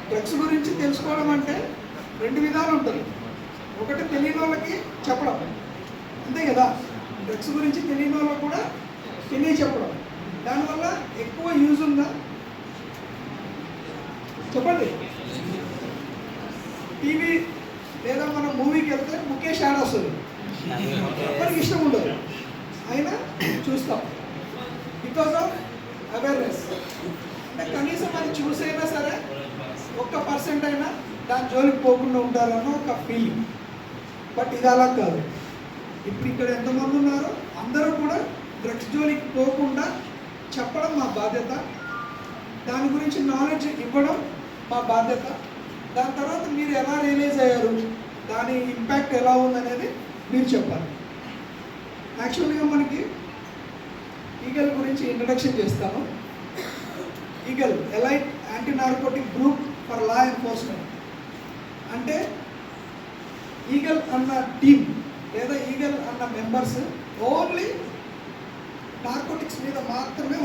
Drugs గురించి తెలుసుకోవడం అంటే రెండు విధాలు ఉంటుంది. ఒకటి తెలియని వాళ్ళకి చెప్పడం, అంతే కదా. డ్రగ్స్ గురించి తెలియని వాళ్ళకి కూడా చెప్పడం, దానివల్ల ఎక్కువ యూజ్ ఉందా చెప్పండి. టీవీ లేదా మనం మూవీకి వెళ్తే ముఖేష్ యాడ్ వస్తుంది, ఎవరికి ఇష్టం ఉండదు, అయినా చూస్తాం బికాజ్ ఆఫ్ అవేర్నెస్. అంటే కనీసం అది చూసైనా సరే 1% అయినా దాని జోలికి పోకుండా ఉంటారన్న ఒక ఫీలింగ్. బట్ ఇది అలా కాదు. ఇప్పుడు ఇక్కడ ఎంతమంది ఉన్నారో అందరూ కూడా డ్రగ్స్ జోలికి పోకుండా చెప్పడం మా బాధ్యత, దాని గురించి నాలెడ్జ్ ఇవ్వడం మా బాధ్యత. దాని తర్వాత మీరు ఎలా రియలైజ్ అయ్యారు, దాని ఇంపాక్ట్ ఎలా ఉందనేది మీరు చెప్పాలి. యాక్చువల్గా మనకి ఈగల్ గురించి ఇంట్రడక్షన్ చేస్తాను. Eagle elite anti narcotic group for law enforcement అంటే ఈగల్ అన్న టీమ్ లేదా ఈగల్ అన్న మెంబర్స్ ఓన్లీ నార్కోటిక్స్ మీద మాత్రమే